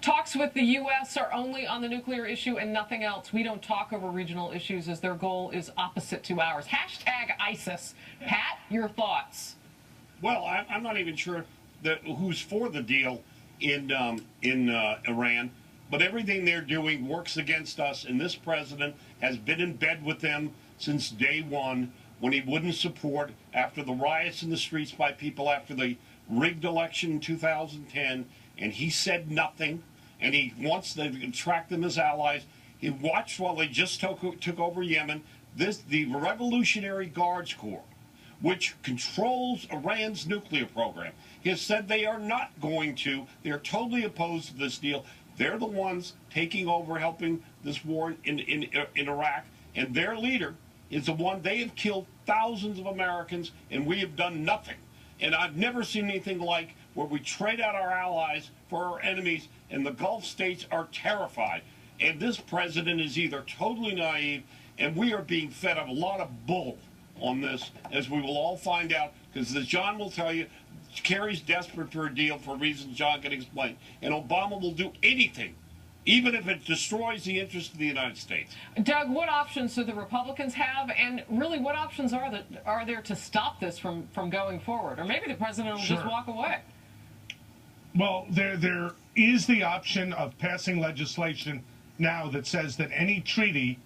Talks with the U.S. are only on the nuclear issue and nothing else. We don't talk over regional issues as their goal is opposite to ours. Hashtag ISIS. Pat, your thoughts? Well, I'm not even sure who's for the deal in Iran, but everything they're doing works against us, and this president has been in bed with them since day one when he wouldn't support, after the riots in the streets by people after the rigged election in 2010, and he said nothing. And he wants to attract them as allies. He watched while they just took over Yemen. The Revolutionary Guards Corps, which controls Iran's nuclear program, has said they are not going to. They're totally opposed to this deal. They're the ones taking over, helping this war in Iraq. And their leader is the one. They have killed thousands of Americans, and we have done nothing. And I've never seen anything like where we trade out our allies for our enemies, and the Gulf states are terrified. And this president is either totally naive, and we are being fed a lot of bull on this, as we will all find out, because as John will tell you, Kerry's desperate for a deal for reasons John can explain, and Obama will do anything, even if it destroys the interest of the United States. Doug, what options do the Republicans have, and really what options are there to stop this from going forward? Or maybe the president will just walk away. Well, there is the option of passing legislation now that says that any treaty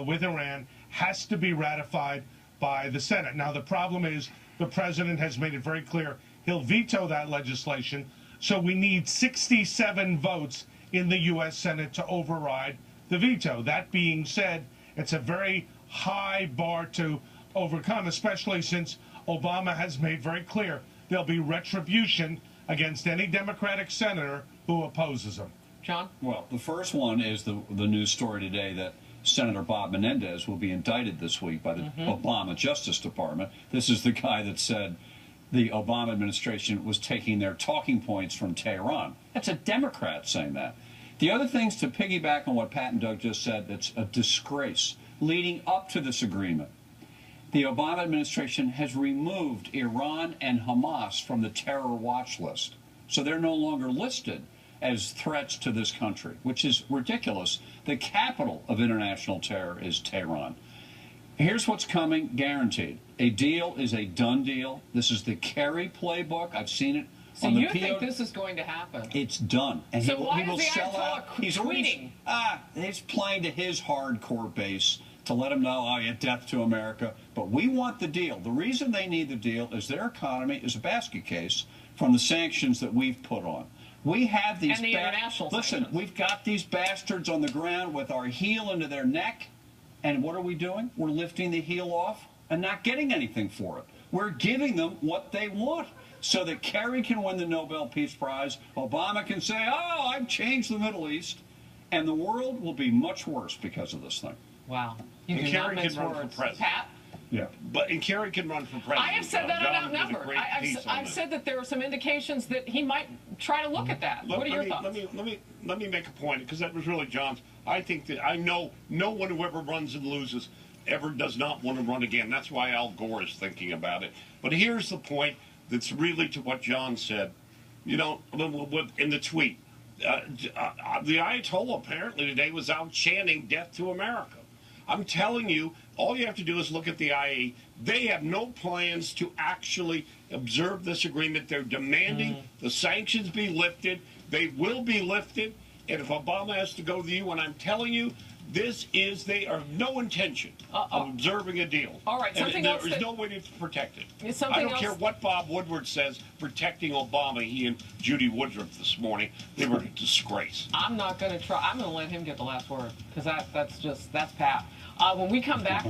with Iran has to be ratified by the Senate. Now, the problem is the president has made it very clear he'll veto that legislation, so we need 67 votes in the U.S. Senate to override the veto. That being said, it's a very high bar to overcome, especially since Obama has made very clear there'll be retribution against any Democratic senator who opposes him. John? Well, the first one is the news story today that Senator Bob Menendez will be indicted this week by the Obama Justice Department. This is the guy that said the Obama administration was taking their talking points from Tehran. That's a Democrat saying that. The other things, to piggyback on what Pat and Doug just said, that's a disgrace. Leading up to this agreement, the Obama administration has removed Iran and Hamas from the terror watch list. So they're no longer listed as threats to this country, which is ridiculous. The capital of international terror is Tehran. Here's what's coming, guaranteed. A deal is a done deal. This is the Kerry playbook. I've seen it. So you think this is going to happen? It's done. And so he will sell out. He's tweeting. He's playing to his hardcore base to let him know, oh, yeah, death to America. But we want the deal. The reason they need the deal is their economy is a basket case from the sanctions that we've put on. We have these... And the international sanctions. Listen, we've got these bastards on the ground with our heel into their neck. And what are we doing? We're lifting the heel off and not getting anything for it. We're giving them what they want so that Kerry can win the Nobel Peace Prize. Obama can say, oh, I've changed the Middle East. And the world will be much worse because of this thing. Wow. You and do Kerry not can run words. for president. Pat? Yeah. And Kerry can run for president. I have said that about number. I've said that there are some indications that he might try to look at that. What are your thoughts? Let me make a point, because that was really John's. I think that I know no one who ever runs and loses ever does not want to run again. That's why Al Gore is thinking about it. But here's the point that's really to what John said. You know, in the tweet, the Ayatollah apparently today was out chanting death to America. I'm telling you, all you have to do is look at the IAEA. They have no plans to actually observe this agreement. They're demanding the sanctions be lifted. They will be lifted. And if Obama has to go to the UN, I'm telling you, they are no intention of observing a deal. All right, something else. There is no way to protect it. I don't care what Bob Woodward says protecting Obama. He and Judy Woodruff this morning, they were a disgrace. I'm not going to try. I'm going to let him get the last word, because that's Pat. When we come back.